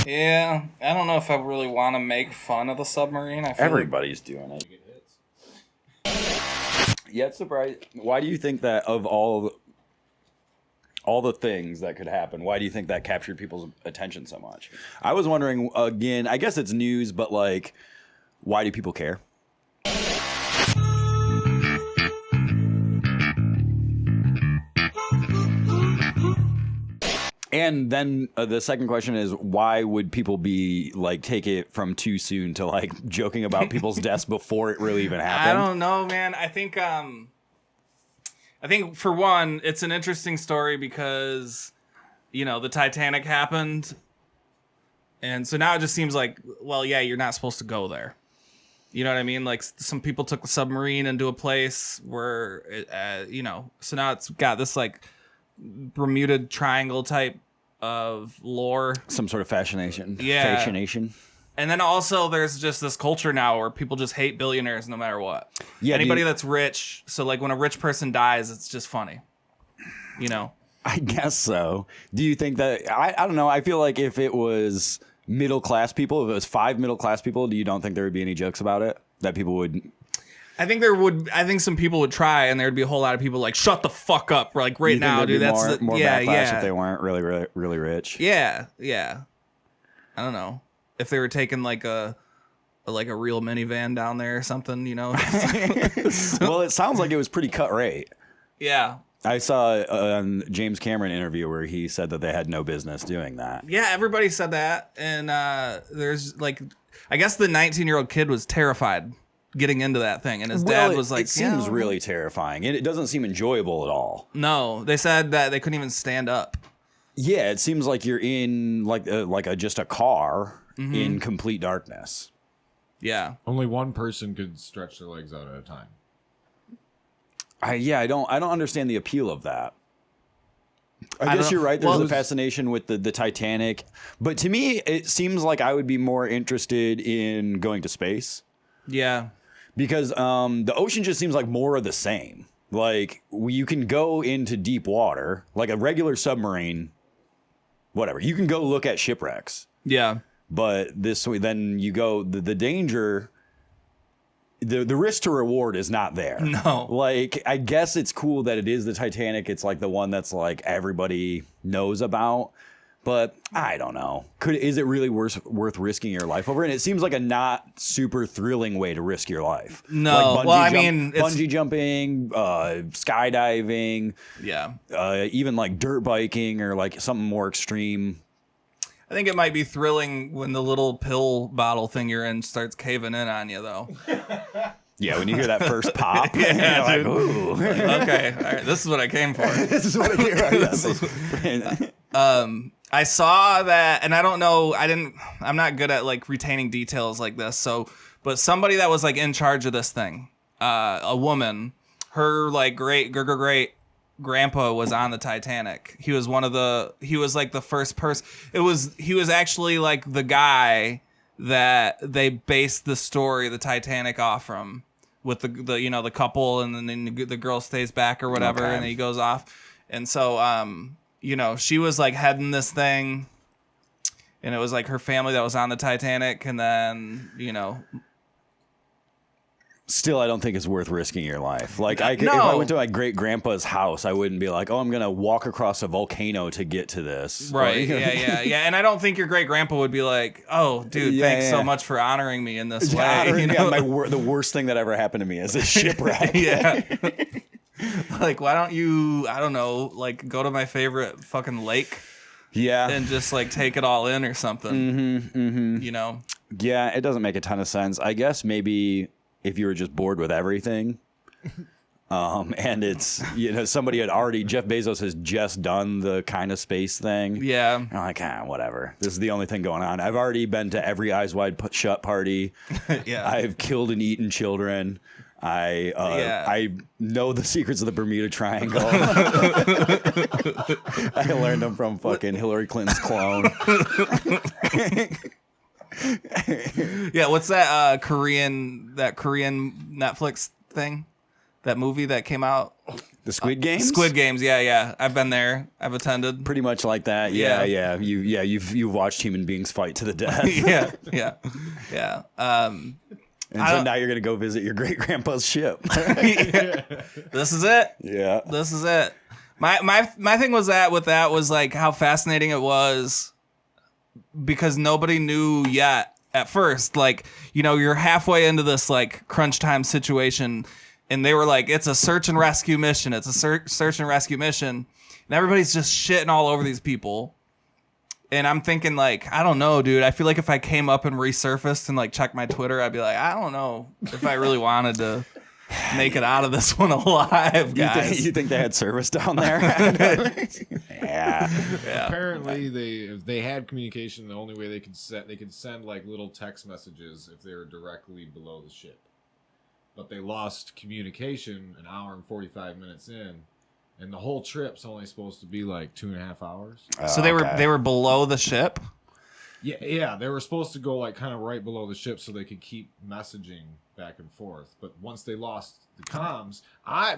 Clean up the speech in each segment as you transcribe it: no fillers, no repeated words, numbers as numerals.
Yeah, I don't know if I really want to make fun of the submarine. I feel Everybody's doing it. Yeah, it's surprising. Why do you think that of all the things that could happen, why do you think that captured people's attention so much? I was wondering, again, I guess it's news, but like, why do people care? And then the second question is, why would people be like take it from too soon to like joking about people's deaths before it really even happened? I don't know, man. I think for one, it's an interesting story because, you know, the Titanic happened. And so now it just seems like, well, yeah, you're not supposed to go there. You know what I mean? Like some people took the submarine into a place where, you know, so now it's got this like Bermuda Triangle type of lore. Some sort of fascination. Yeah. Fascination. And then also there's just this culture now where people just hate billionaires no matter what. Yeah, anybody that's rich. So like when a rich person dies, it's just funny. You know? I guess so. Do you think that, I don't know. I feel like if it was middle class people, if it was 5 middle class people, you don't think there would be any jokes about it? That people would... I think some people would try, and there would be a whole lot of people like, shut the fuck up, like right now, dude. That's more backlash if they weren't really rich. Yeah. I don't know if they were taking like a real minivan down there or something, you know. Well, it sounds like it was pretty cut rate. Yeah. I saw a James Cameron interview where he said that they had no business doing that. Yeah, everybody said that, and there's like, I guess the 19-year-old kid was terrified getting into that thing, and his dad was like, it seems really terrifying, and it doesn't seem enjoyable at all. No, they said that they couldn't even stand up. Yeah, it seems like you're in just a car in complete darkness. Yeah, only one person could stretch their legs out at a time. I don't understand the appeal of that. I guess you're right. There's a fascination with the Titanic, but to me, it seems like I would be more interested in going to space. Yeah. Because the ocean just seems like more of the same. Like, you can go into deep water, like a regular submarine, whatever. You can go look at shipwrecks. Yeah. But then you go, the danger, the risk to reward is not there. No. Like, I guess it's cool that it is the Titanic. It's like the one that's like everybody knows about. But I don't know. Is it really worth risking your life over? And it seems like a not super thrilling way to risk your life. No, like bungee jumping, skydiving. Yeah. Even like dirt biking or like something more extreme. I think it might be thrilling when the little pill bottle thing you're in starts caving in on you, though. Yeah, when you hear that first pop, yeah, you're like, ooh. Okay, all right, this is what I came for. This is what I came. I saw that, and I don't know, I'm not good at like retaining details like this. But somebody that was like in charge of this thing, a woman, her like great grandpa was on the Titanic. He was like the first person. He was actually like the guy that they based the story of the Titanic off from, with the you know, the couple, and then the girl stays back or whatever, and he goes off. And so you know, she was like heading this thing, and it was like her family that was on the Titanic, and then, you know. Still, I don't think it's worth risking your life. Like, if I went to my great grandpa's house, I wouldn't be like, oh, I'm gonna walk across a volcano to get to this. Right? Yeah. And I don't think your great grandpa would be like, oh, dude, thanks so much for honoring me in this way. You know? The worst thing that ever happened to me is a shipwreck. Yeah. Like, why don't you, I don't know, like go to my favorite fucking lake? Yeah. And just like take it all in or something. You know? Yeah, it doesn't make a ton of sense. I guess maybe if you were just bored with everything, and it's, you know, Jeff Bezos has just done the kind of space thing. Yeah. I'm like, whatever. This is the only thing going on. I've already been to every Eyes Wide Shut party. Yeah. I've killed and eaten children. I know the secrets of the Bermuda Triangle. I learned them from fucking Hillary Clinton's clone. Yeah, what's that Korean Netflix thing? That movie that came out? The Squid Games? Squid Games, yeah. I've been there. I've attended. Pretty much like that. Yeah. You've watched human beings fight to the death. yeah. And so now you're gonna go visit your great grandpa's ship. This is it. Yeah. This is it. My thing was that with that was like how fascinating it was because nobody knew yet at first. Like, you know, you're halfway into this like crunch time situation, and they were like, "It's a search and rescue mission. It's a search and rescue mission," and everybody's just shitting all over these people. And I'm thinking, like, I don't know, dude. I feel like if I came up and resurfaced and, like, checked my Twitter, I'd be like, I don't know if I really wanted to make it out of this one alive, guys. You think they had service down there? Yeah. Apparently, if they had communication. The only way they could send, like, little text messages if they were directly below the ship. But they lost communication an hour and 45 minutes in. And the whole trip's only supposed to be like 2.5 hours. So they were below the ship? Yeah. They were supposed to go like kind of right below the ship so they could keep messaging back and forth. But once they lost the comms,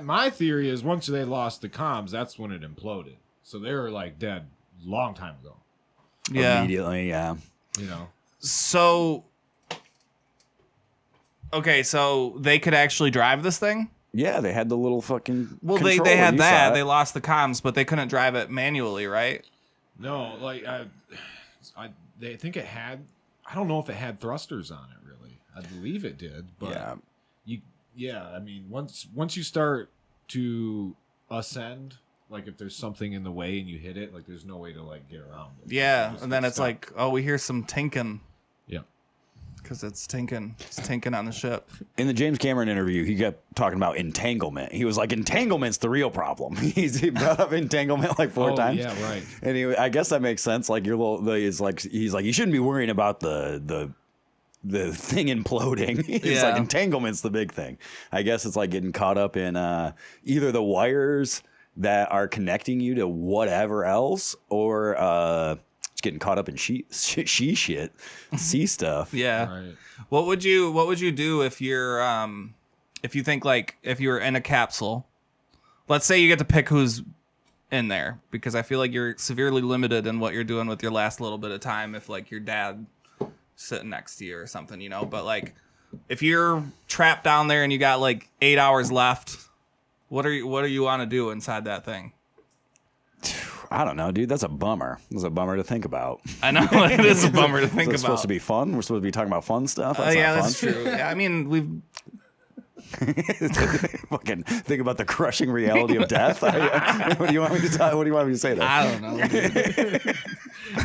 my theory is once they lost the comms, that's when it imploded. So they were like dead long time ago. Yeah. Immediately, yeah. You know. So okay, so they could actually drive this thing? Yeah, they had the little fucking. Well, they had that. They lost the comms, but they couldn't drive it manually, right? No, like they think it had. I don't know if it had thrusters on it. Really, I believe it did. But yeah. I mean, once you start to ascend, like if there's something in the way and you hit it, like there's no way to like get around it. Yeah, and then it's like, oh, we hear some tinking. Yeah. Because it's tinking on the ship. In the James Cameron interview, he kept talking about entanglement. He was like, entanglement's the real problem. He brought up entanglement like 4 times. Yeah, right. And I guess that makes sense. Like he's like, you shouldn't be worrying about the thing imploding. He's like, entanglement's the big thing. I guess it's like getting caught up in either the wires that are connecting you to whatever else, or getting caught up in sea stuff. Yeah. Right. What would you do if you're if you think like if you were in a capsule? Let's say you get to pick who's in there, because I feel like you're severely limited in what you're doing with your last little bit of time if like your dad sitting next to you or something, you know. But like if you're trapped down there and you got like 8 hours left, what do you want to do inside that thing? I don't know, dude. That's a bummer. It's a bummer to think about. I know it is a bummer to think about. It's supposed to be fun. We're supposed to be talking about fun stuff. That's true. Yeah, I mean, we've fucking think about the crushing reality of death. What do you want me to tell? What do you want me to say? There? I don't know.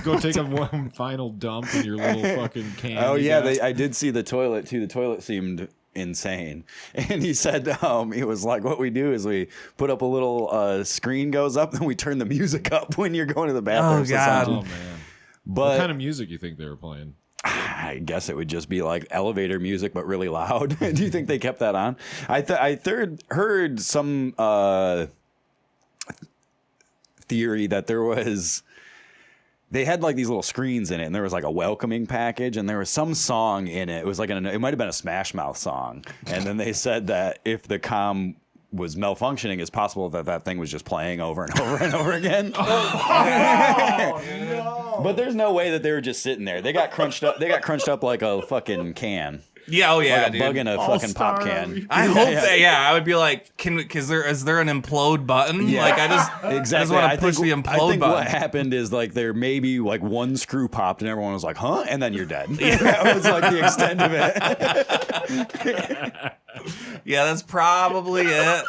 Go take one final dump in your little fucking can. Oh yeah, I did see the toilet too. The toilet seemed insane, and he said he was like, what we do is we put up a little screen goes up and we turn the music up when you're going to the bathroom. Oh god. Oh man. But what kind of music you think they were playing? I guess it would just be like elevator music but really loud. Do you think they kept that on? I heard some theory that they had like these little screens in it, and there was like a welcoming package, and there was some song in it. It was like it might have been a Smash Mouth song, and then they said that if the comm was malfunctioning, it's possible that thing was just playing over and over and over again. Oh, no. But there's no way that they were just sitting there. They got crunched up. They got crunched up like a fucking can. Yeah, oh yeah, like a dude. bug in a fucking pop can. I hope that. Yeah, I would be like, is there an implode button? Yeah. Like I just want to push the implode I think button. what happened is like there maybe like one screw popped and everyone was like, huh? And then you're dead. That was like the extent of it. Yeah, that's probably it.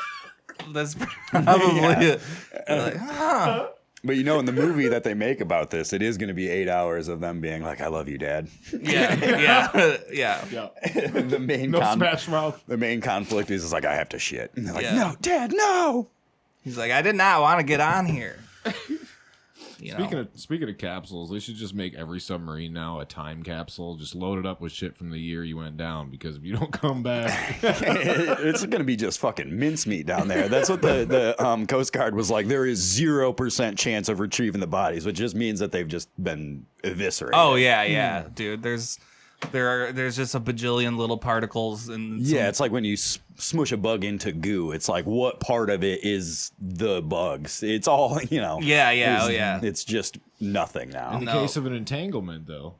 That's probably it. Like, huh. But you know, in the movie that they make about this, it is going to be 8 hours of them being like, "I love you, Dad." Yeah. The main Smash Mouth. The main conflict is like, "I have to shit," and they're like, Yeah. "No, Dad, no." He's like, I did not want to get on here. Speaking of capsules, they should just make every submarine now a time capsule. Just load it up with shit from the year you went down, because if you don't come back, it's going to be just fucking mincemeat down there. That's what the Coast Guard was like. There is 0% chance of retrieving the bodies, which just means that they've just been eviscerated. Oh yeah, dude. There's There's just a bajillion little particles and yeah, it's like when you smush a bug into goo. It's like what part of it is the bugs? It's all Yeah. It's just nothing now. In the case of an entanglement, though,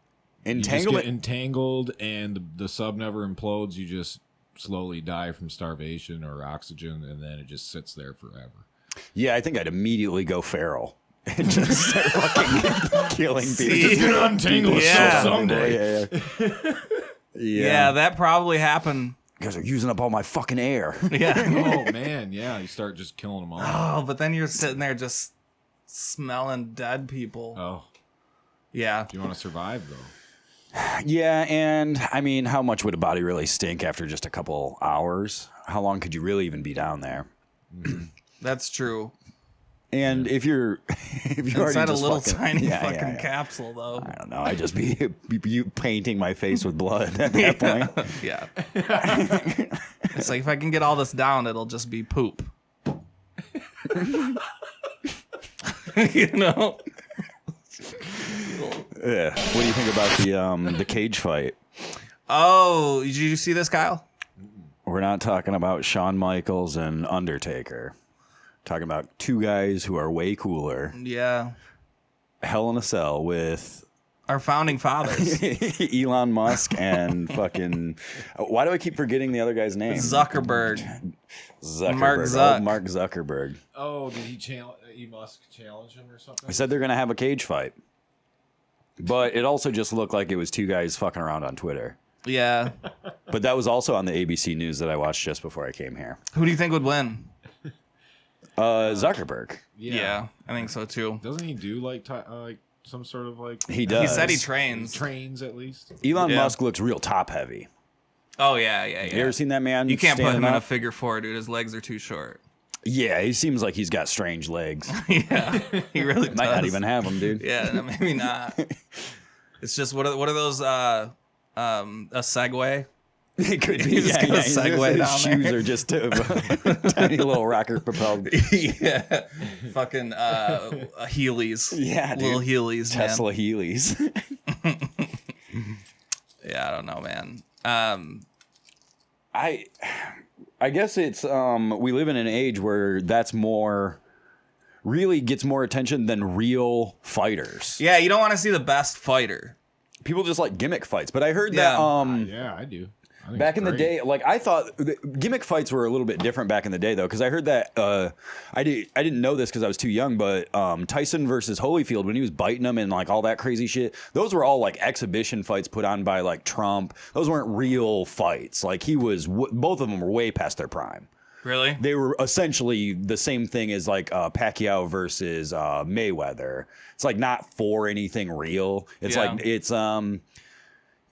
Entanglement, you just get entangled, and the sub never implodes. You just slowly die from starvation or oxygen, and then it just sits there forever. yeah, I think I'd immediately go feral and just start fucking killing people. Just gonna untangle itself someday. Yeah, that probably happened. You guys are using up all my fucking air. Yeah. Oh man, yeah, you start just killing them all. Oh, but then you're sitting there just smelling dead people. Oh, Yeah. do you want to survive though? Yeah, and I mean, how much would a body really stink after just a couple hours? How long could you really even be down there? That's true. And if you're Inside already a just little fucking, tiny yeah, fucking yeah. capsule, though. I don't know. I'd just be you painting my face with blood at that point. Yeah. It's like if I can get all this down, it'll just be poop. You know? Yeah. What do you think about the cage fight? Oh, did you see this, Kyle? We're not talking about Shawn Michaels and Undertaker. Talking about two guys who are way cooler. Yeah. Hell in a Cell with Our founding fathers. Elon Musk and fucking. Why do I keep forgetting the other guy's name? Zuckerberg. Mark Oh, Zuck. Mark Zuckerberg. Oh, did he Musk challenge him or something? I said they're gonna have a cage fight, but it also just looked like it was two guys fucking around on Twitter. Yeah. But that was also on the ABC News that I watched just before I came here. Who do you think would win? Zuckerberg. Yeah, I think so too. Doesn't he do like some sort of like? He does. He said he trains. Trains at least. Elon Yeah. Musk looks real top heavy. Oh yeah. You ever seen that man? You can't put him standing in a up? figure four, dude. His legs are too short. Yeah, he seems like he's got strange legs. Yeah, he really does. Might not even have them, dude. Yeah, no, maybe not. It's just what are those? A Segway. It could be. He's just gonna segue His down shoes there. are just tiny little rocker propelled. Yeah, fucking Heelys. Yeah, dude. Little Heelys. Tesla Man. Heelys. Yeah, I don't know, man. I guess it's we live in an age where that's really gets more attention than real fighters. Yeah, you don't want to see the best fighter. People just like gimmick fights, but I heard Yeah. that Yeah, I do. I think back it's in the great. day, like I thought gimmick fights were a little bit different back in the day though, because I heard that I didn't know this because I was too young, but Tyson versus Holyfield, when he was biting him and like all that crazy shit, those were all like exhibition fights put on by like Trump. Those weren't real fights. Like both of them were way past their prime. Really? They were essentially the same thing as like Pacquiao versus Mayweather. It's like not for anything real. It's Yeah. like it's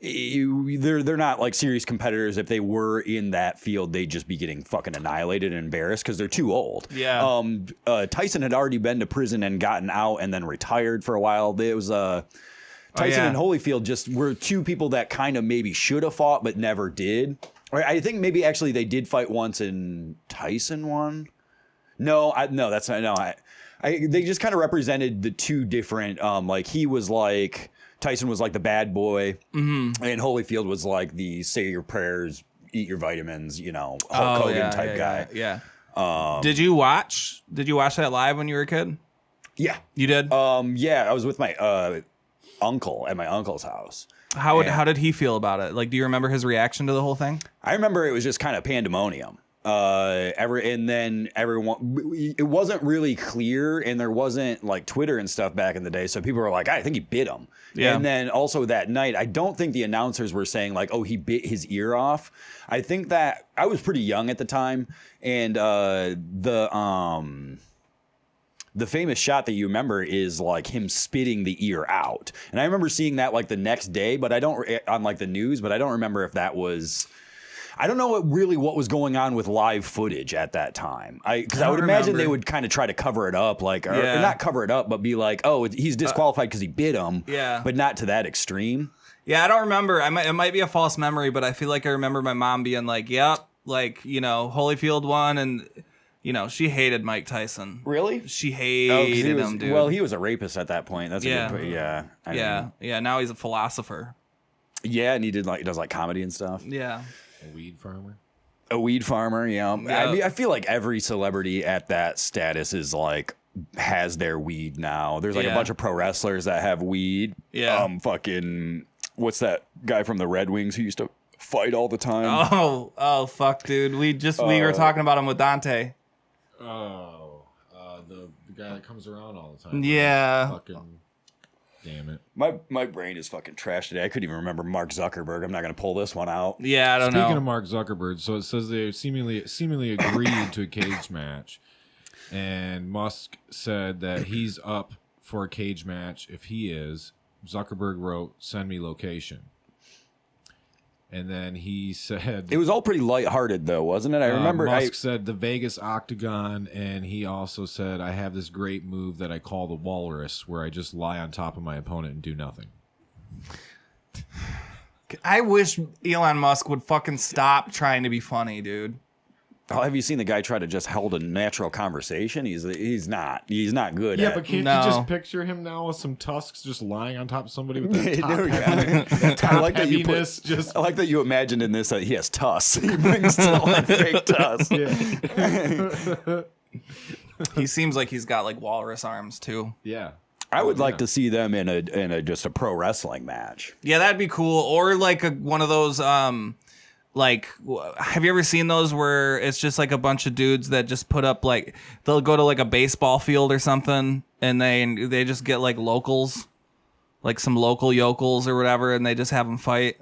they're not like serious competitors. If they were in that field, they'd just be getting fucking annihilated and embarrassed because they're too old. Yeah. Tyson had already been to prison and gotten out and then retired for a while. It was Tyson yeah. and Holyfield just were two people that kind of maybe should have fought but never did. Or I think maybe actually they did fight once and Tyson won. That's not. No, they just kind of represented the two different. Like he was like Tyson was like the bad boy, and Holyfield was like the say your prayers, eat your vitamins, Hulk Hogan type guy. Yeah. Did you watch that live when you were a kid? Yeah, You did. yeah. I was with my uncle at my uncle's house. How did he feel about it? Like, do you remember his reaction to the whole thing? I remember it was just kind of pandemonium. And then everyone, it wasn't really clear, and there wasn't like Twitter and stuff back in the day, so people were like, I think he bit him. Yeah. And then also that night, I don't think the announcers were saying like, oh, he bit his ear off. I think that I was pretty young at the time, and the famous shot that you remember is like him spitting the ear out. And I remember seeing that like the next day, but on like the news, but I don't remember if that was, I don't know what was going on with live footage at that time. Because I would imagine they would kind of try to cover it up, like, or not cover it up, but be like, oh, he's disqualified because he bit him. Yeah. But not to that extreme. Yeah, I don't remember. It might be a false memory, but I feel like I remember my mom being like, yep, like, Holyfield won, and she hated Mike Tyson. Really? She hated him, dude. Well, he was a rapist at that point. That's Yeah. a good point. Yeah. Yeah. Now he's a philosopher. Yeah, and he does like comedy and stuff. Yeah. A weed farmer. A weed farmer, yeah. Yeah. I mean, I feel like every celebrity at that status is like has their weed now. There's like a bunch of pro wrestlers that have weed. Yeah. Fucking what's that guy from the Red Wings who used to fight all the time? Oh, fuck, dude. We were talking about him with Dante. Oh, the guy that comes around all the time. Yeah. Fucking damn it. My brain is fucking trash today. I couldn't even remember Mark Zuckerberg. I'm not gonna pull this one out. Yeah, I don't know. Speaking of Mark Zuckerberg, so it says they seemingly agreed to a cage match, and Musk said that he's up for a cage match if he is. Zuckerberg wrote, "Send me location." And then he said... It was all pretty lighthearted, though, wasn't it? I remember... Musk said the Vegas Octagon, and he also said, I have this great move that I call the Walrus, where I just lie on top of my opponent and do nothing. I wish Elon Musk would fucking stop trying to be funny, dude. Oh, have you seen the guy try to just hold a natural conversation? He's not good Yeah, at but can't No. you just picture him now with some tusks just lying on top of somebody with that top, I like that you heaviness? I like that you imagined in this that he has tusks. He brings to like fake tusks. Yeah. He seems like he's got like walrus arms too. Yeah. I would like to see them in a just a pro wrestling match. Yeah, that'd be cool. Or like one of those like, have you ever seen those where it's just like a bunch of dudes that just put up like, they'll go to like a baseball field or something and they just get like locals, like some local yokels or whatever, and they just have them fight.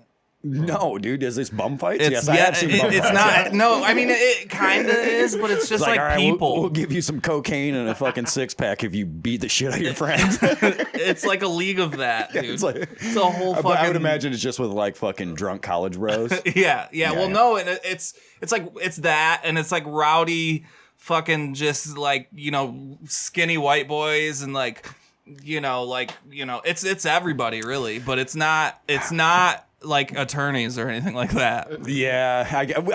No, dude, is this bum fights? It's, Yes, I have seen bum it's fights. not. No, I mean it kind of is, but it's just It's like all right, people. We'll give you some cocaine and a fucking six pack if you beat the shit out of your friends. It's like a league of that, dude. It's like It's a whole fucking. I would imagine it's just with like fucking drunk college bros. Yeah. Well, yeah. no, and it's like it's that, and it's like rowdy, fucking just like skinny white boys, and it's everybody really, but it's not like attorneys or anything like that. Yeah,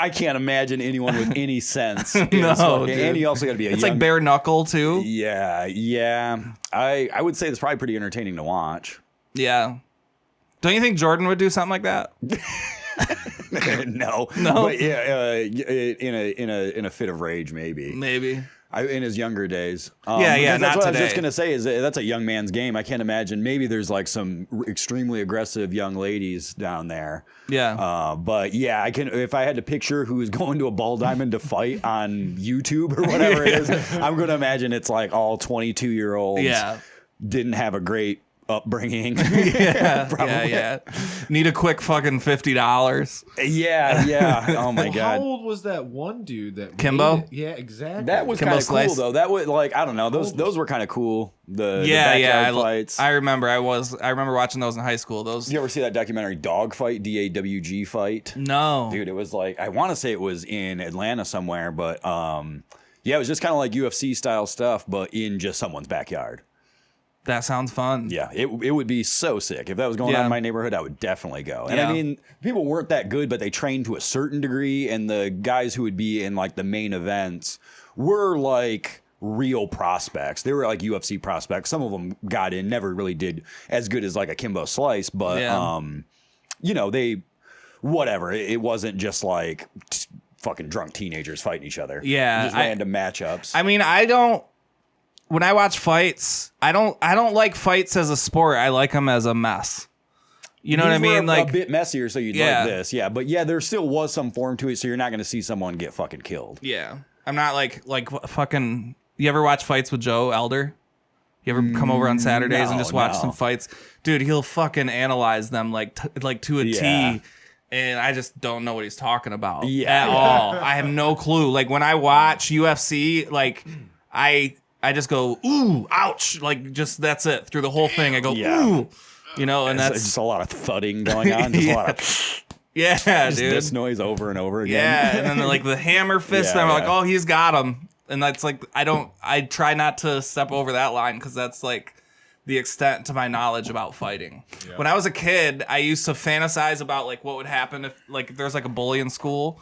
I can't imagine anyone with any sense. No, fucking, dude. and you also got to be It's like bare knuckle too. Yeah. I would say it's probably pretty entertaining to watch. Yeah. Don't you think Jordan would do something like that? No. But yeah, in a fit of rage, maybe. Maybe. In his younger days. Yeah, that's not what I today. was just gonna say is that's a young man's game. I can't imagine. Maybe there's like some extremely aggressive young ladies down there. Yeah. But yeah, I can. If I had to picture who's going to a ball diamond to fight on YouTube or whatever it is, I'm gonna imagine it's like all 22-year-olds. Yeah. Didn't have a great upbringing. Yeah. Need a quick fucking $50. Yeah. Oh my Well, god. how old was that one dude that Kimbo? made it? Yeah, exactly. That was Kimbo kind of cool Slice? though. That was like I don't know. Those were kind of cool. The Yeah. backyard fights. I remember. I remember watching those in high school. Those. Did you ever see that documentary Dog Fight? DAWG Fight? No. Dude, it was like I want to say it was in Atlanta somewhere, but yeah, it was just kind of like UFC style stuff, but in just someone's backyard. That sounds fun. Yeah, it would be so sick. If that was going on in my neighborhood, I would definitely go. And Yeah. I mean, people weren't that good, but they trained to a certain degree, and the guys who would be in like the main events were like real prospects. They were like UFC prospects. Some of them got in, never really did as good as like a Kimbo Slice, but they whatever. It wasn't just like fucking drunk teenagers fighting each other. Yeah, just random matchups. I mean, I don't. When I watch fights, I don't like fights as a sport. I like them as a mess. You know what I These were mean? Like a bit messier, so you'd Yeah. like this, yeah. But yeah, there still was some form to it, so you're not going to see someone get fucking killed. yeah, I'm not like fucking. You ever watch fights with Joe Elder? You ever come over on Saturdays and just watch some fights? Dude, he'll fucking analyze them like to a T. And I just don't know what he's talking about at all. I have no clue. Like when I watch UFC, like I just go, ooh, ouch. Like just that's it. Through the whole thing, I go, ooh. And that's just a lot of thudding going on. Just a lot of dude. this noise over and over again. Yeah, and then like the hammer fist, and I'm like, oh, he's got him. And that's like, I try not to step over that line because that's like the extent to my knowledge about fighting. Yeah. When I was a kid, I used to fantasize about like what would happen if like there's like a bully in school.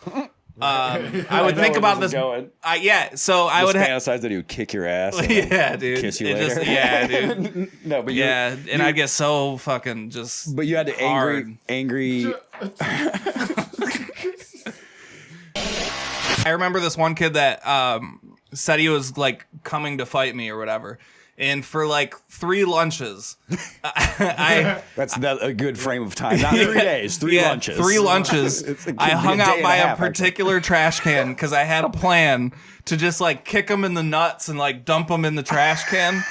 I would think about this. Yeah, so I would fantasize that he would kick your ass. And yeah, dude. Kiss you later. Yeah, dude. No, but yeah, and I get so fucking just. But you had to angry. I remember this one kid that said he was like coming to fight me or whatever. And for like 3 lunches, that's a good frame of time. Not 3 days, 3 lunches. 3 lunches. I hung out by a particular trash can because I had a plan to just like kick him in the nuts and like dump him in the trash can.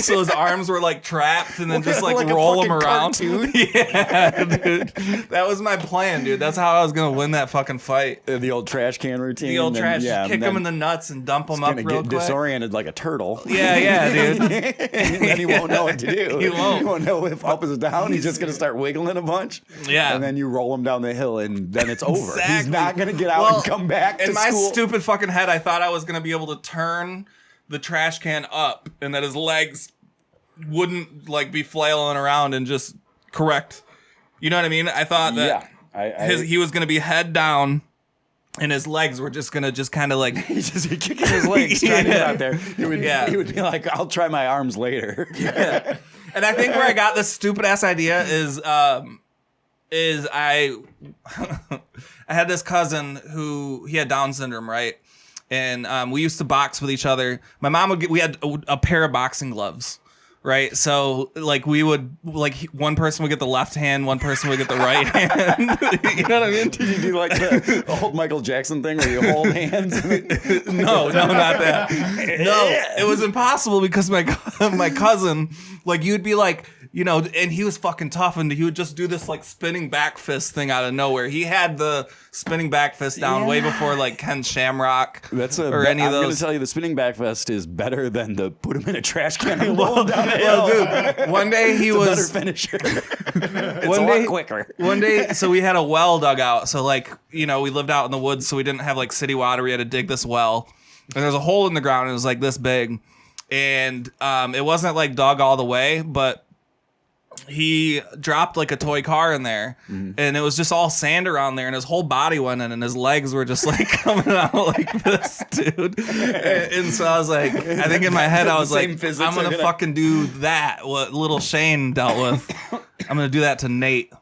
So his arms were like trapped and then just like roll him around. Yeah, dude. That was my plan, dude. That's how I was going to win that fucking fight. The old trash can routine. The old trash, kick him in the nuts and dump him up real quick. Disoriented like a turtle. Yeah, dude. And then he won't know what to do. He won't know if up is down. He's just going to start wiggling a bunch. Yeah. And then you roll him down the hill and then it's over. Exactly. He's not going to get out and come back to school. In my stupid fucking head, I thought I was going to be able to turn the trash can up and that his legs wouldn't like be flailing around and just correct. You know what I mean? I thought that he was going to be head down and his legs were just going to just kind of like... He's just kicking his legs trying to get out there. He would be like, I'll try my arms later. Yeah. And I think where I got this stupid ass idea is I had this cousin who he had Down syndrome, right? And we used to box with each other. My mom we had a pair of boxing gloves, right? So like we would one person would get the left hand, one person would get the right hand. You know what I mean? Did you do like the old Michael Jackson thing where you hold hands? No, not that. No, it was impossible because my cousin, like you'd be like, you know, and he was fucking tough, and he would just do this like spinning back fist thing out of nowhere. He had the spinning back fist down way before like Ken Shamrock any of those. I'm going to tell you, the spinning back fist is better than the put him in a trash can and roll him down the hill. Well, dude, one day he was a better finisher. It's a lot quicker. One day, so we had a well dug out. So like, you know, we lived out in the woods, so we didn't have like city water. We had to dig this well, and there's a hole in the ground. And it was like this big, and it wasn't like dug all the way, but he dropped like a toy car in there, and it was just all sand around there, and his whole body went in, and his legs were just like coming out like this, dude. And so I was like, I think in my head I was like, I'm gonna fucking do that. What little Shane dealt with, I'm gonna do that to Nate.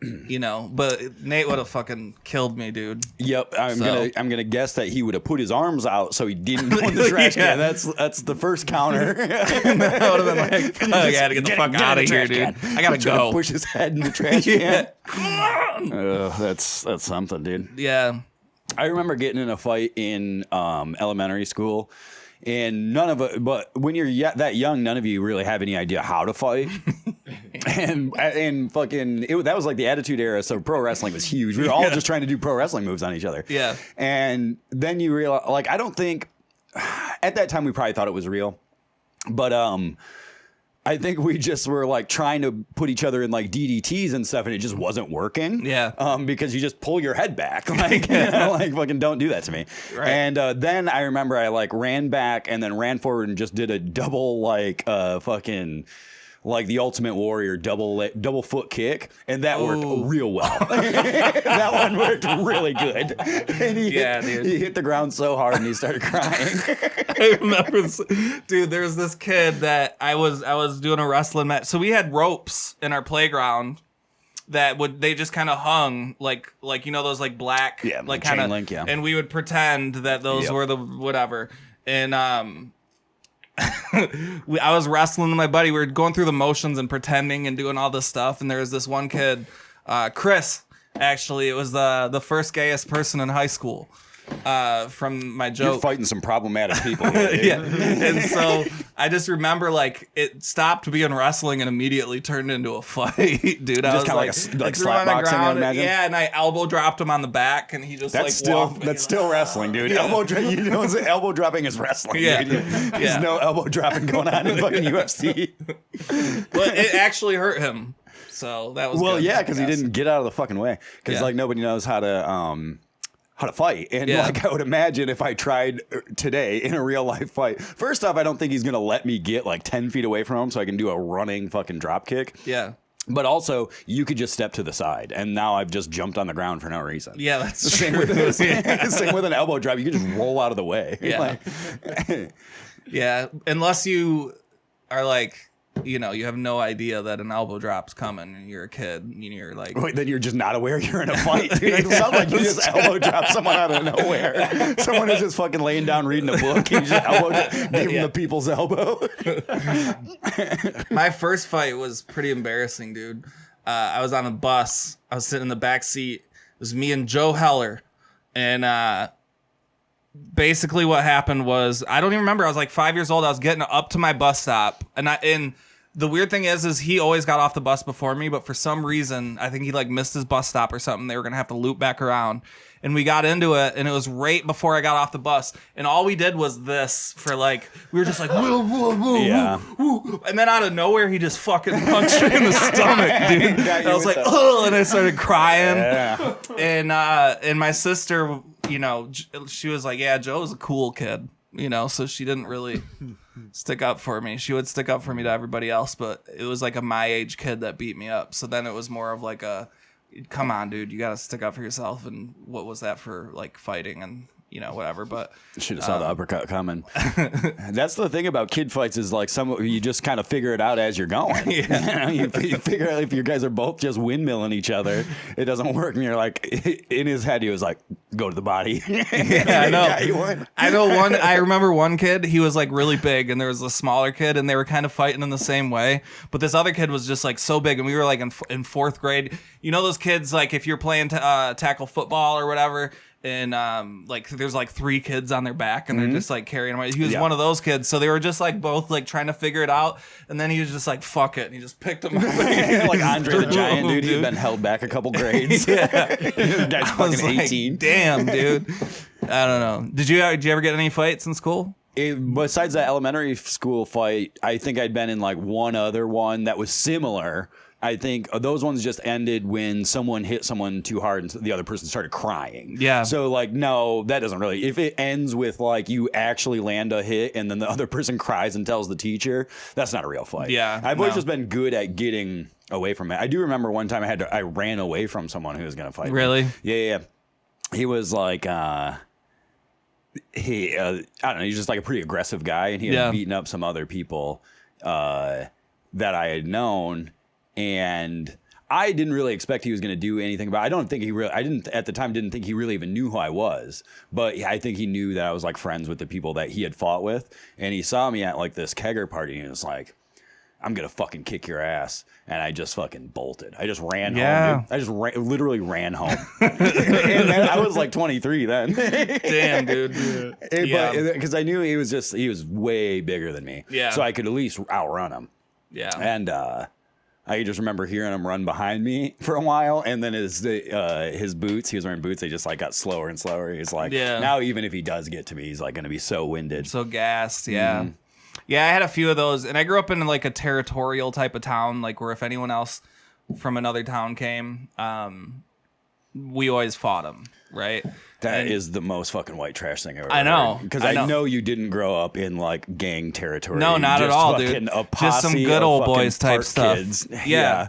You know, but Nate would have fucking killed me, dude. Yep, I'm gonna guess that he would have put his arms out so he didn't go in the trash can. That's the first counter. That would have been like, oh, I gotta get the fuck out of here, dude. I gotta go. Push his head in the trash can. That's something, dude. Yeah. I remember getting in a fight in elementary school. And but when you're that young, none of you really have any idea how to fight. and fucking, that was like the Attitude Era, so pro wrestling was huge. We were all just trying to do pro wrestling moves on each other. Yeah. And then you realize, like, I don't think, at that time we probably thought it was real. But I think we just were like trying to put each other in like DDTs and stuff, and it just wasn't working. Yeah. Because you just pull your head back, like, you know, like fucking don't do that to me. Right. And then I remember I like ran back and then ran forward and just did a double like fucking like the Ultimate Warrior double foot kick, and that worked real well. That one worked really good. And he hit the ground so hard and he started crying. I remember, dude, there was this kid that I was doing a wrestling match. So we had ropes in our playground that they just kind of hung like you know those like black like kind of chain link, and we would pretend that those were the whatever. And I was wrestling with my buddy. We were going through the motions and pretending and doing all this stuff. And there was this one kid, Chris. Actually, it was the first gayest person in high school. From my joke. You're fighting some problematic people here, dude. Yeah. And so I just remember like it stopped being wrestling and immediately turned into a fight, dude. I just was like slap boxing, I imagine. Yeah, and I elbow dropped him on the back, and he just that's still wrestling, dude. Yeah. Elbow dropping is wrestling. Yeah. Dude. There's no elbow dropping going on in fucking UFC. But it actually hurt him, so that was good, yeah, because he didn't get out of the fucking way. Because like nobody knows how to fight. And like I would imagine if I tried today in a real life fight, first off, I don't think he's going to let me get like 10 feet away from him so I can do a running fucking drop kick. Yeah. But also, you could just step to the side, and now I've just jumped on the ground for no reason. Yeah, that's the same true. same with an elbow drop. You could just roll out of the way. Yeah. Yeah, unless you are like, you have no idea that an elbow drop's coming and you're a kid and you're like... Wait, then you're just not aware you're in a fight, dude. It sounds like you just elbow drop someone out of nowhere. Someone is just fucking laying down reading a book and you just give them the people's elbow. My first fight was pretty embarrassing, dude. I was on a bus. I was sitting in the back seat. It was me and Joe Heller. And basically what happened was, I don't even remember. I was like 5 years old. I was getting up to my bus stop. And the weird thing is he always got off the bus before me, but for some reason, I think he like missed his bus stop or something. They were going to have to loop back around. And we got into it, and it was right before I got off the bus. And all we did was this for like, we were just like, whoa, whoa, whoa, yeah. whoa, whoa. And then out of nowhere, he just fucking punched me in the stomach, dude. And I was like, oh, and I started crying. Yeah. And my sister, she was like, yeah, Joe's a cool kid, so she didn't really stick up for me. She would stick up for me to everybody else, but it was like a my age kid that beat me up. So then it was more of like come on, dude, you got to stick up for yourself. And what was that for, like, fighting and, whatever. But should have saw the uppercut coming. That's the thing about kid fights is like you just kind of figure it out as you're going. Yeah. You figure out if you guys are both just windmilling each other, it doesn't work. And you're like, in his head, he was like, go to the body. Yeah, I know. I remember one kid, he was like really big, and there was a smaller kid, and they were kind of fighting in the same way. But this other kid was just like so big, and we were like in fourth grade. You know those kids, like if you're playing tackle football or whatever, and like there's like three kids on their back and they're just like carrying him. He was one of those kids, so they were just like both like trying to figure it out, and then he was just like fuck it, and he just picked him up. Like Andre the Giant, dude. He'd been held back a couple grades. Yeah. Guy's fucking 18. Like, damn, dude. I don't know. Did you ever get any fights in school? Besides that elementary school fight, I think I'd been in like one other one that was similar. I think those ones just ended when someone hit someone too hard and the other person started crying. Yeah. So like, no, that doesn't really. If it ends with like you actually land a hit and then the other person cries and tells the teacher, that's not a real fight. Yeah. I've always just been good at getting away from it. I do remember one time I ran away from someone who was going to fight. Really? Me. Yeah. He was like, I don't know. He's just like a pretty aggressive guy, and he had beaten up some other people that I had known. And I didn't really expect he was going to do anything about it. I didn't at the time think he really even knew who I was, but I think he knew that I was like friends with the people that he had fought with. And he saw me at like this kegger party and he was like, I'm going to fucking kick your ass. And I just fucking bolted. I just ran home. Dude. I just literally ran home. And I was like 23 then. Damn, dude. Because I knew he was way bigger than me. Yeah. So I could at least outrun him. Yeah. And, I just remember hearing him run behind me for a while, and then his boots, he was wearing boots, they just like got slower and slower. He's like, now even if he does get to me, he's like going to be so winded. So gassed, yeah. Mm-hmm. Yeah, I had a few of those, and I grew up in like a territorial type of town, like where if anyone else from another town came, we always fought them, right? That is the most fucking white trash thing I've ever I know. Because I know you didn't grow up in like gang territory. No, not at all, dude. Just some good old boys type stuff. Kids. Yeah.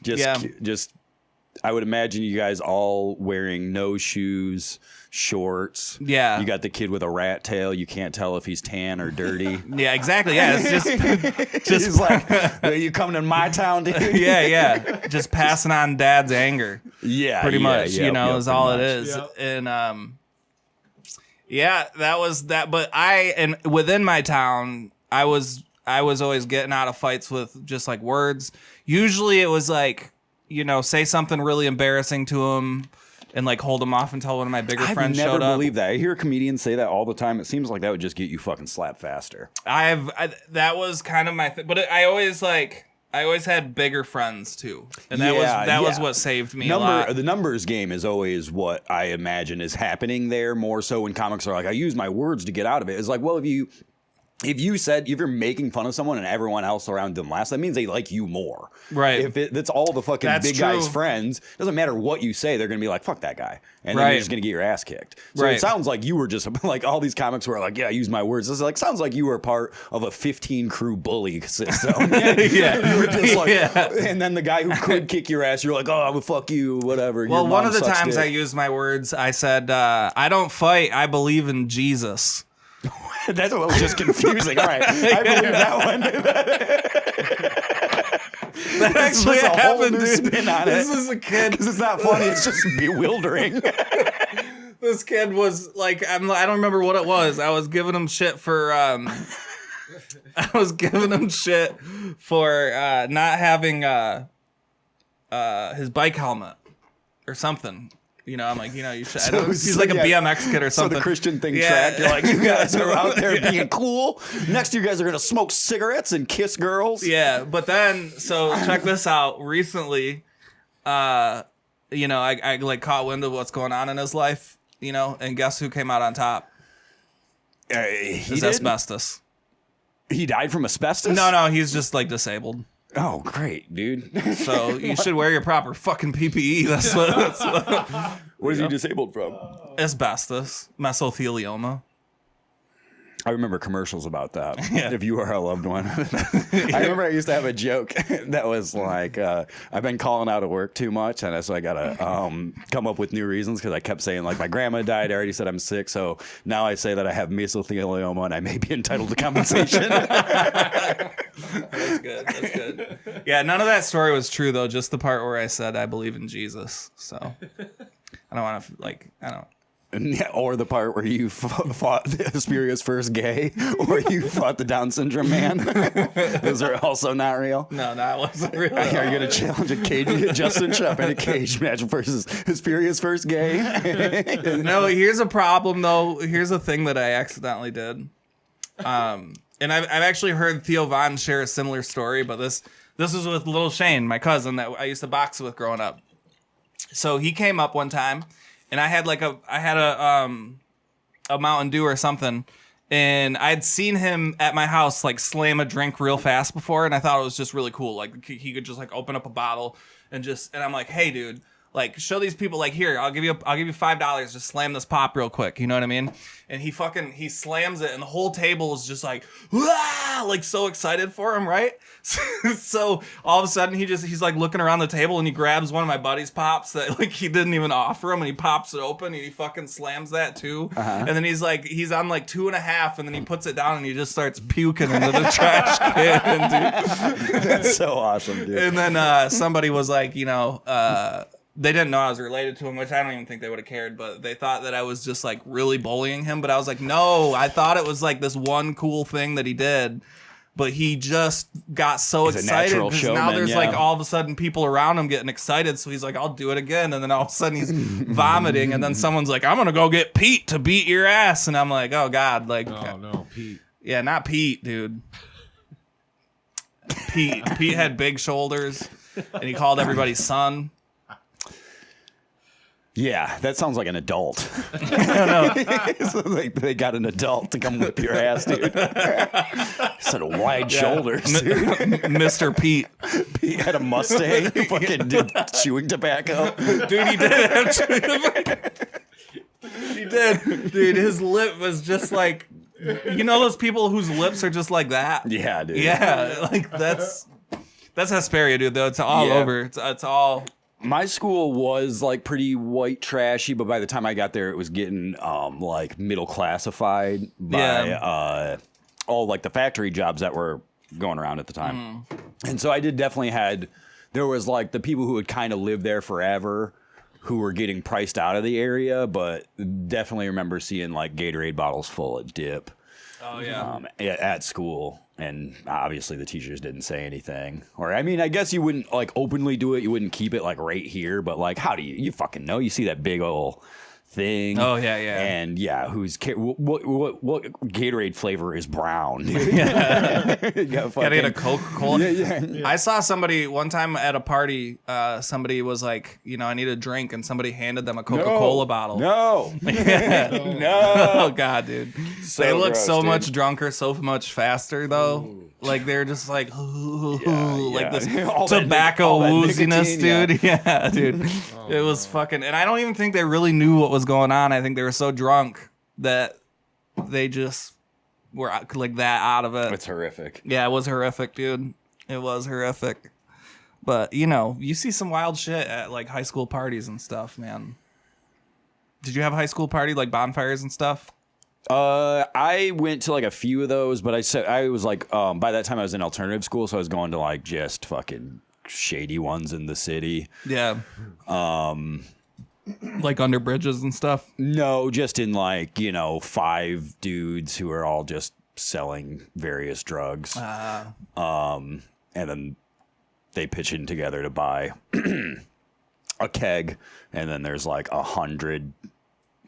Just I would imagine you guys all wearing no shoes, shorts. Yeah. You got the kid with a rat tail. You can't tell if he's tan or dirty. Yeah, exactly. Yeah, it's just like, are you coming to my town, dude? Yeah. Just passing on dad's anger. Yeah. Pretty much, is all it is. Yep. And that was that. But within my town, I was always getting out of fights with just like words. Usually it was like, say something really embarrassing to him and like hold him off until one of my bigger friends showed up. I never believe that. I hear comedians say that all the time. It seems like that would just get you fucking slapped faster. That was kind of my thing. But I always had bigger friends too. And that was what saved me a lot. The numbers game is always what I imagine is happening there, more so when comics are like, I use my words to get out of it. It's like, well, if you're making fun of someone and everyone else around them laughs, that means they like you more. Right. If that's all the fucking That's big true. guy's friends, doesn't matter what you say, they're going to be like, fuck that guy. And then Right. you're just going to get your ass kicked. So Right. it sounds like you were just like, all these comics were like, yeah, use my words. This is like, sounds like you were part of a 15 crew bully system. Yeah. You were just like, Yeah. and then the guy who could kick your ass, you're like, oh, I would fuck you, whatever. Well, Your one mom of the sucks times dick. I used my words, I said, I don't fight, I believe in Jesus. That's what was just confusing. All right. I believe that one. That actually There's a whole happened, new dude. spin on This it. is a kid. Because it's not funny. It's just bewildering. This kid was like, I don't remember what it was. I was giving him shit for, not having his bike helmet or something. You know, I'm like, you should. He's like a BMX kid or something. So the Christian thing Yeah. track. You're like, you guys are out there being cool. Next, you guys are going to smoke cigarettes and kiss girls. Yeah, but then, so check this out. Recently, I like caught wind of what's going on in his life, and guess who came out on top? His asbestos. He died from asbestos? No, he's just like disabled. Oh, great, dude. So you should wear your proper fucking PPE. That's what What is he disabled from? asbestos, mesothelioma. I remember commercials about that. Yeah. If you are a loved one. I remember I used to have a joke that was like, I've been calling out of work too much, and so I got to come up with new reasons because I kept saying, like, my grandma died. I already said I'm sick, so now I say that I have mesothelioma and I may be entitled to compensation. That's good. Yeah, none of that story was true, though. Just the part where I said I believe in Jesus. So I don't want to, Or the part where you fought Hesperia's first gay, or you fought the Down syndrome man. Those are also not real. No, that wasn't real. Are you going to challenge Justin Shupp in a cage match versus Hesperia's first gay? No, here's a problem, though. Here's a thing that I accidentally did. And I've actually heard Theo Von share a similar story, but this was with Little Shane, my cousin that I used to box with growing up. So he came up one time, and I had a Mountain Dew or something, and I'd seen him at my house like slam a drink real fast before, and I thought it was just really cool. Like he could just like open up a bottle and I'm like, hey dude, like show these people, like, here, I'll give you $5, just slam this pop real quick, you know what I mean? And he slams it, and the whole table is just like, wah! Like so excited for him, right? So all of a sudden he's like looking around the table, and he grabs one of my buddy's pops that like he didn't even offer him, and he pops it open, and he fucking slams that too. And then he's on like 2.5, and then he puts it down, and he just starts puking into the trash can, dude. That's so awesome, dude. And then somebody was like, they didn't know I was related to him, which I don't even think they would have cared, but they thought that I was just like really bullying him. But I was like, no, I thought it was like this one cool thing that he did, but he just got so He's a excited natural because now showman, there's yeah. like all of a sudden people around him getting excited. So he's like, I'll do it again. And then all of a sudden he's vomiting, and then someone's like, I'm going to go get Pete to beat your ass. And I'm like, oh God, like, Oh no, Pete. yeah, not Pete, dude. Pete had big shoulders, and he called everybody son. Yeah, that sounds like an adult. So they got an adult to come whip your ass, dude. Sort of wide shoulders, dude. Mr. Pete. He had a Mustang. He fucking did chewing tobacco. Dude, he did have chewing tobacco. He did. Dude, his lip was just like, those people whose lips are just like that? Yeah, dude. Yeah, like that's Hesperia, dude, though. It's all over. It's all... My school was like pretty white trashy, but by the time I got there, it was getting like middle classified by all like the factory jobs that were going around at the time. And so I there was like the people who would kind of live there forever who were getting priced out of the area, but definitely remember seeing like Gatorade bottles full of dip. Oh, yeah. At school. And obviously the teachers didn't say anything. Or, I mean, I guess you wouldn't, like, openly do it. You wouldn't keep it, like, right here. But, like, how do you fucking know? You see that big old thing. Oh yeah, yeah. And yeah, what Gatorade flavor is brown? Gotta get a Coca-Cola. Yeah. I saw somebody one time at a party. Somebody was like, I need a drink, and somebody handed them a Coca-Cola bottle. No, Oh god, dude. So they look gross, so dude. much drunker, so much faster though. Ooh. Like they're just like, like this tobacco wooziness, dude. Yeah, dude. It was fucking, and I don't even think they really knew what was going on. I think they were so drunk that they just were like that out of it. It's horrific. Yeah, it was horrific, dude. It was horrific. But you see some wild shit at like high school parties and stuff, man. Did you have a high school party, like bonfires and stuff? I went to like a few of those, but I was like, by that time I was in alternative school, so I was going to like just fucking shady ones in the city. Yeah. Like under bridges and stuff? No, just in like, 5 dudes who are all just selling various drugs. And then they pitch in together to buy a keg, and then there's like 100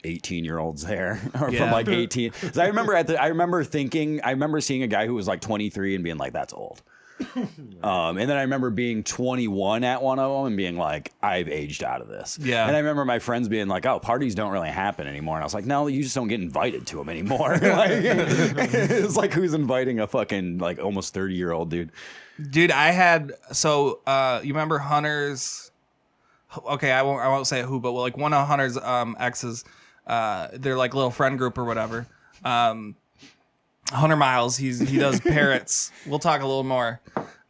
18-year-olds there, or from like 18. So I remember seeing a guy who was like 23 and being like, that's old. And then I remember being 21 at one of them and being like, I've aged out of this. Yeah. And I remember my friends being like, oh, parties don't really happen anymore. And I was like, no, you just don't get invited to them anymore. It's like, who's inviting a fucking like almost 30-year-old dude? Dude, I had, you remember Hunter's, okay, I won't say who, but like one of Hunter's exes, their like little friend group or whatever. Hunter Miles, he does Parrots. We'll talk a little more.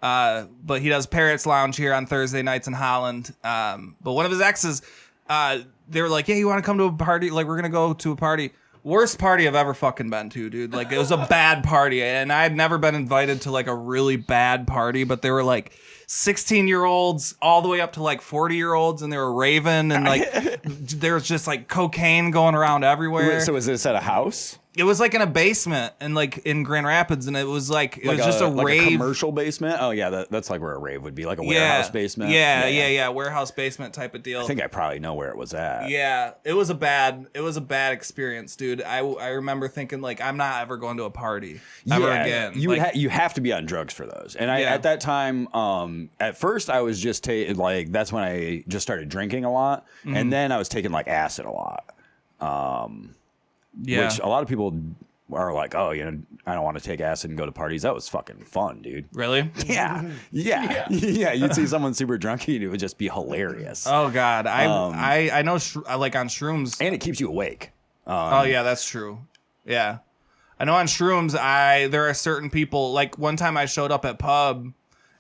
But he does Parrots Lounge here on Thursday nights in Holland. But one of his exes, they were like, "Yeah, you want to come to a party? Like, we're gonna go to a party." Worst party I've ever fucking been to, dude. Like, it was a bad party, and I had never been invited to like a really bad party. But they were like 16-year-olds all the way up to like 40-year-olds, and they were raving, and like there was just like cocaine going around everywhere. So was this at a house? It was like in a basement and like in Grand Rapids, and it was like it was just a like rave. A commercial basement. Oh yeah, that's like where a rave would be, like a warehouse basement. Yeah, warehouse basement type of deal. I think I probably know where it was at. Yeah, it was a bad experience, dude. I remember thinking like, I'm not ever going to a party ever again. You have to be on drugs for those. And at that time, at first I was just that's when I just started drinking a lot, and then I was taking like acid a lot. Which a lot of people are like, oh, I don't want to take acid and go to parties. That was fucking fun, dude. Really? Yeah. You'd see someone super drunk and it would just be hilarious. Oh God, I know like on shrooms, and it keeps you awake. Oh yeah, that's true. Yeah, I know on shrooms, there are certain people. Like one time I showed up at pub,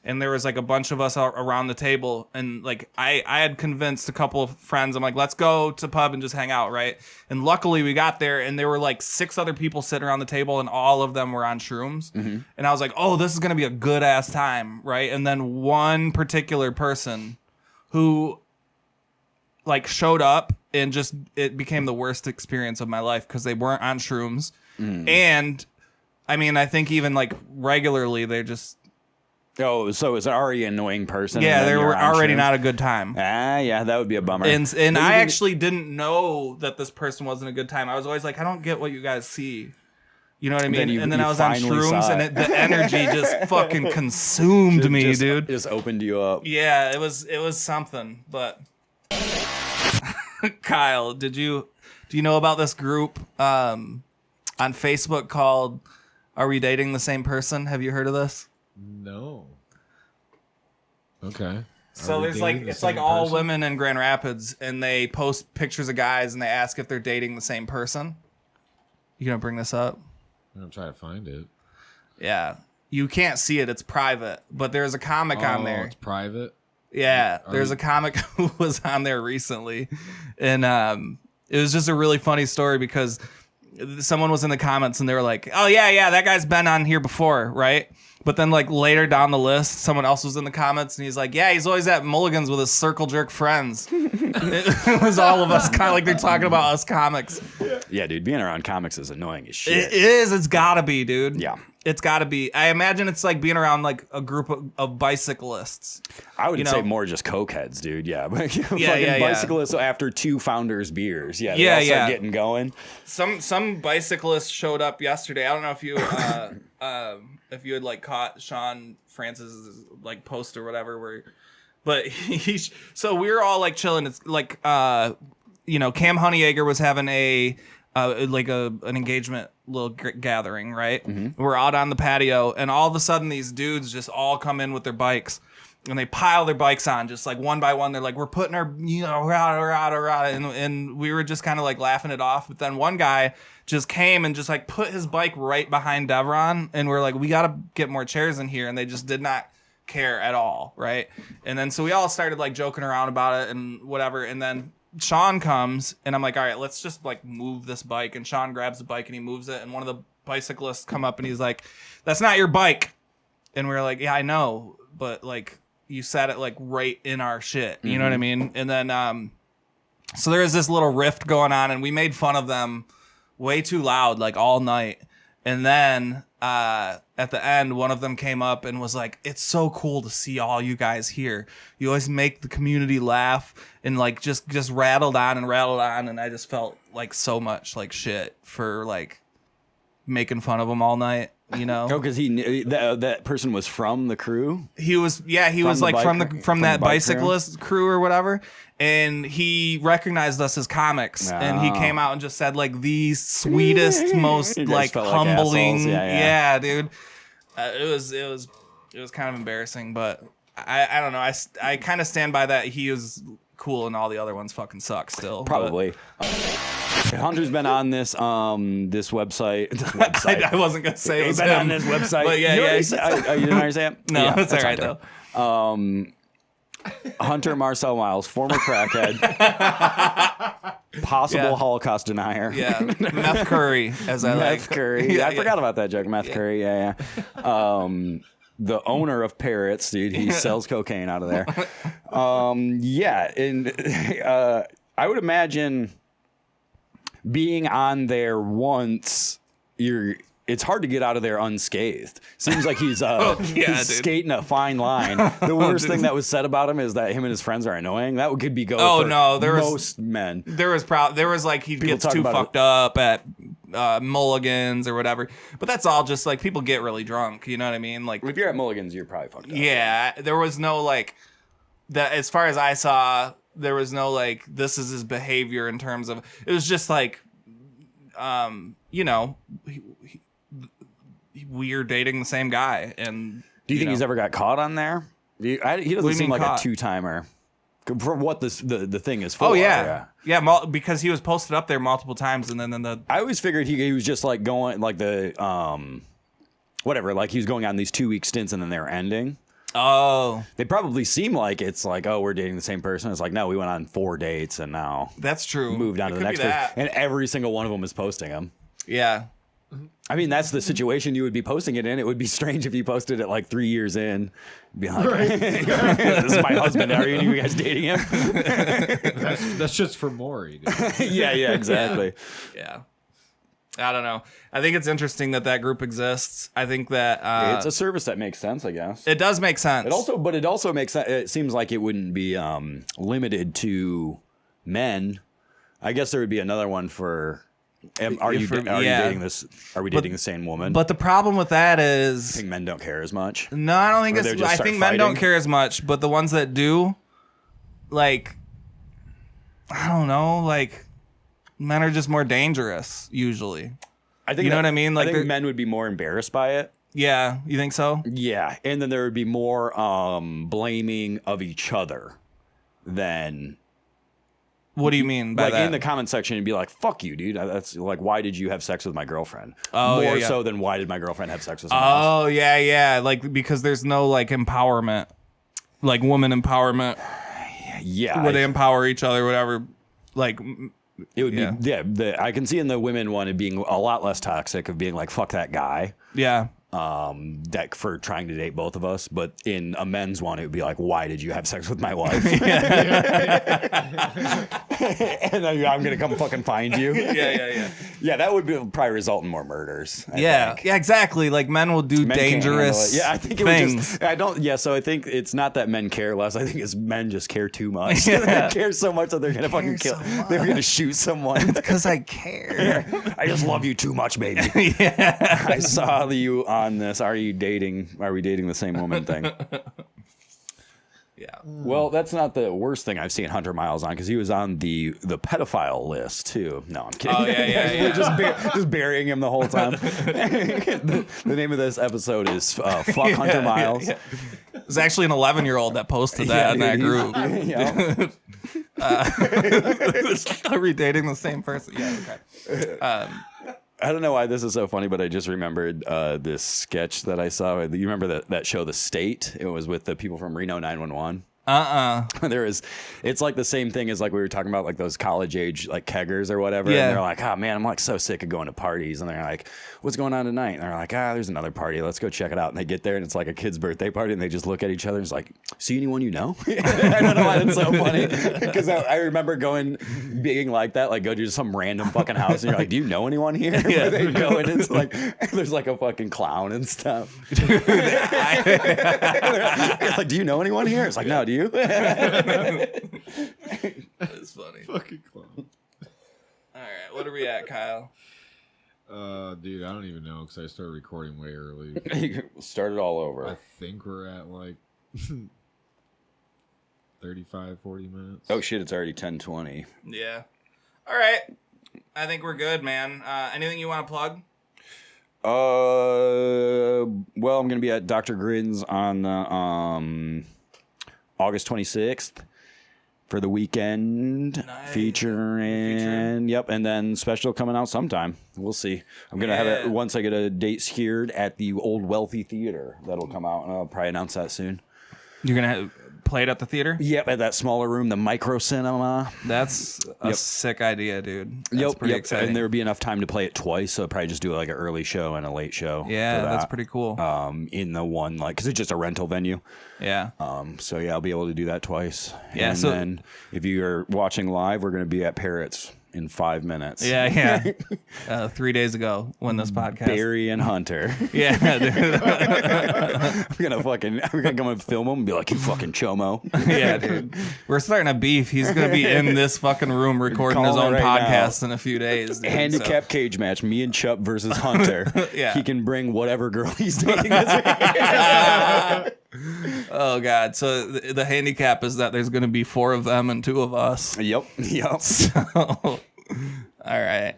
and there was like a bunch of us around the table, and like I had convinced a couple of friends. I'm like, let's go to pub and just hang out, right? And luckily we got there, and there were like 6 other people sitting around the table, and all of them were on shrooms. And I was like, oh, this is gonna be a good ass time, right? And then one particular person who like showed up, and just it became the worst experience of my life because they weren't on shrooms, and I mean, I think even like regularly they just. Oh, so it's already an annoying person. Yeah, they were already not a good time. Yeah, that would be a bummer. And I actually didn't know that this person wasn't a good time. I was always like, I don't get what you guys see. You know what I mean? And then I was on shrooms, and the energy just fucking consumed me, dude. Just opened you up. Yeah, it was something. But Kyle, do you know about this group on Facebook called "Are We Dating the Same Person"? Have you heard of this? No. Okay. So there's like it's like all women in Grand Rapids, and they post pictures of guys, and they ask if they're dating the same person. You gonna bring this up? I'm gonna try to find it. Yeah, you can't see it; it's private. But there's a comic on there. It's private. Yeah, there's a comic who was on there recently, and it was just a really funny story because someone was in the comments and they were like, "Oh yeah, that guy's been on here before, right?" But then like later down the list, someone else was in the comments and he's like, "Yeah, he's always at Mulligan's with his circle jerk friends." It was all of us, kind of like they're talking about us comics. Yeah, dude, being around comics is annoying as shit. It is. It's gotta be, dude. Yeah. It's got to be. I imagine it's like being around like a group of bicyclists. I would say more just cokeheads, dude. Yeah, bicyclists after 2 Founders beers. Yeah, they all start getting going. Some bicyclists showed up yesterday. I don't know if you if you had like caught Sean Francis's like post or whatever, but so we were all like chilling. It's like Cam Honeyegger was having an engagement little gathering, right? Mm-hmm. We're out on the patio, and all of a sudden these dudes just all come in with their bikes, and they pile their bikes on just like one by one. They're like, we're putting our rah, and we were just kind of like laughing it off. But then one guy just came and just like put his bike right behind Devron, and we're like, we gotta get more chairs in here, and they just did not care at all, right? And then so we all started like joking around about it and whatever, and then Sean comes, and I'm like, all right, let's just like move this bike. And Sean grabs the bike and he moves it, and one of the bicyclists come up and he's like, that's not your bike. And we're like, yeah, I know, but like you sat it like right in our shit, you know what I mean? And then so there was this little rift going on, and we made fun of them way too loud like all night. And then at the end, one of them came up and was like, it's so cool to see all you guys here. You always make the community laugh, and like just rattled on. And I just felt like so much like shit for like making fun of him all night, you know? Oh, because that person was from the crew? He was like from that bicyclist crew or whatever. And he recognized us as comics, and he came out and just said like the sweetest, most like humbling, yeah, dude. It was kind of embarrassing, but I don't know. I kind of stand by that. He was cool, and all the other ones fucking suck still. Probably. Hunter's been on this website. I wasn't gonna say it was been him. on this website. But yeah. You didn't understand? No, yeah, that's all right Hunter. though. Hunter Marcel Miles, former crackhead, possible Holocaust denier. Yeah, Meth Curry, as I like. Meth Curry. I forgot about that joke. Meth Curry. Yeah. The owner of Parrots, dude. He sells cocaine out of there. And I would imagine being on there once, it's hard to get out of there unscathed. Seems like he's skating a fine line. The worst thing that was said about him is that him and his friends are annoying. That could be most men. There was like he gets too fucked up at Mulligan's or whatever. But that's all just like people get really drunk. You know what I mean? Like if you're at Mulligan's, you're probably fucked up. Yeah, there was no like that as far as I saw. There was no like this is his behavior in terms of it was just like we're dating the same guy. And do you think he's ever got caught on there? He doesn't seem like a 2-timer for what the thing is for. Oh yeah. Because he was posted up there multiple times, and then I always figured he was just like going like the whatever, like he was going on these 2-week stints and then they were ending. Oh, they probably seem like it's like, oh, we're dating the same person. It's like, no, we went on 4 dates and now that's true. Moved on to the next person, and every single one of them is posting him. Yeah. I mean, that's the situation you would be posting it in. It would be strange if you posted it like 3 years in. Be like, this is my husband. Are you guys dating him? That's just for Maury. Yeah, exactly. Yeah. I don't know. I think it's interesting that group exists. I think that it's a service that makes sense, I guess. It does make sense. It also makes sense. It seems like it wouldn't be limited to men. I guess there would be another one for. Are you dating this? Are we dating the same woman? But the problem with that is, I think men don't care as much. No, I don't think it's. I think men don't care as much, but the ones that do, like, I don't know, like. Men are just more dangerous usually. I think you know what I mean. Like I think men would be more embarrassed by it. Yeah, you think so? Yeah, and then there would be more blaming of each other than. What do you mean by that? Like in the comment section, you'd be like, "Fuck you, dude." That's like, why did you have sex with my girlfriend? Oh, more so than why did my girlfriend have sex with someone else? Oh yeah. Like because there's no like empowerment, like woman empowerment. Yeah, where they empower each other, whatever. Like. It would be I can see in the women one it being a lot less toxic of being like fuck that guy. Yeah. That for trying to date both of us, but in a men's one it would be like why did you have sex with my wife? and then I'm gonna come fucking find you. Yeah. Yeah, that would probably result in more murders. I think. Yeah, exactly. Like men will do Men can't dangerous handle it. Yeah, I think it things. would just. I don't. Yeah, so I think it's not that men care less. I think it's men just care too much. Yeah. They care so much that they're gonna fucking kill. They're gonna shoot someone. Because I care. I just love you too much, baby. Yeah. I saw you on this. Are we dating the same woman thing? Yeah. Well, that's not the worst thing I've seen Hunter Miles on, because he was on the pedophile list too. No, I'm kidding. Oh yeah. just burying him the whole time. The name of this episode is "Fuck Hunter Miles." Yeah. There's actually an 11-year-old that posted that in that group. Are we dating the same person? Yeah. Okay. I don't know why this is so funny, but I just remembered this sketch that I saw. You remember that show, The State? It was with the people from Reno 911. It's like the same thing as like we were talking about, like those college age like keggers or whatever. Yeah. And they're like, oh man, I'm like so sick of going to parties. And they're like, what's going on tonight? And they're like, there's another party. Let's go check it out. And they get there and it's like a kid's birthday party, and they just look at each other and it's like, see anyone you know? I don't know why that's so funny. Because I remember being like that, like go to some random fucking house and you're like, do you know anyone here? Yeah. They go and it's like, there's like a fucking clown and stuff. Like, do you know anyone here? It's like, no, do you? That's funny. Fucking clown. All right, what are we at, Kyle? Dude, I don't even know because I started recording way early. Started all over. I think we're at like 35, 40 minutes. Oh shit, it's already 10:20. Yeah. All right. I think we're good, man. Anything you want to plug? Well, I'm gonna be at Dr. Grin's on August 26th for the weekend. Nice. Featuring. Yep, and then special coming out sometime. We'll see. I'm gonna have it once I get a date secured at the Old Wealthy Theater. That'll come out, and I'll probably announce that soon. You're gonna play it at the theater? Yep, at that smaller room, the micro cinema. That's a sick idea, dude. That's pretty exciting. And there would be enough time to play it twice, so I'll probably just do like an early show and a late show. Yeah, that's pretty cool. In the one, like, because it's just a rental venue. Yeah. So yeah, I'll be able to do that twice. Yeah. And then if you are watching live, we're going to be at Parrots in 5 minutes. Yeah. 3 days ago when this podcast. Barry and Hunter. Yeah, dude. we're gonna come and film him and be like, you fucking chomo. Yeah, dude. We're starting a beef. He's gonna be in this fucking room recording his own podcast in a a few days. Dude, handicap cage match, me and Chup versus Hunter. Yeah. He can bring whatever girl he's dating this week. Oh god. So the handicap is that there's gonna be 4 of them and 2 of us. Yep. So, all right.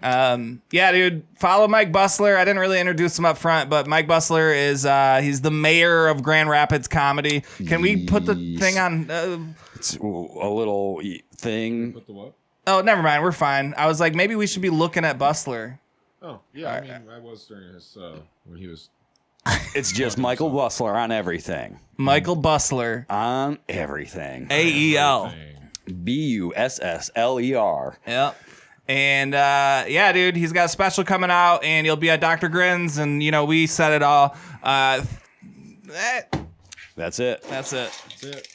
Yeah, dude. Follow Mike Bussler. I didn't really introduce him up front, but Mike Bussler is he's the mayor of Grand Rapids comedy. Can we put the thing on? It's a little thing. Put the what? Oh, never mind. We're fine. I was like, maybe we should be looking at Bussler. Oh, yeah. I mean, I was during his when he was. It's just Michael Bussler on everything. Michael Bussler on everything. AEL. BUSSLER. Yep. And yeah, dude, he's got a special coming out, and he'll be at Dr. Grin's, and we said it all. That's it. That's it. That's it.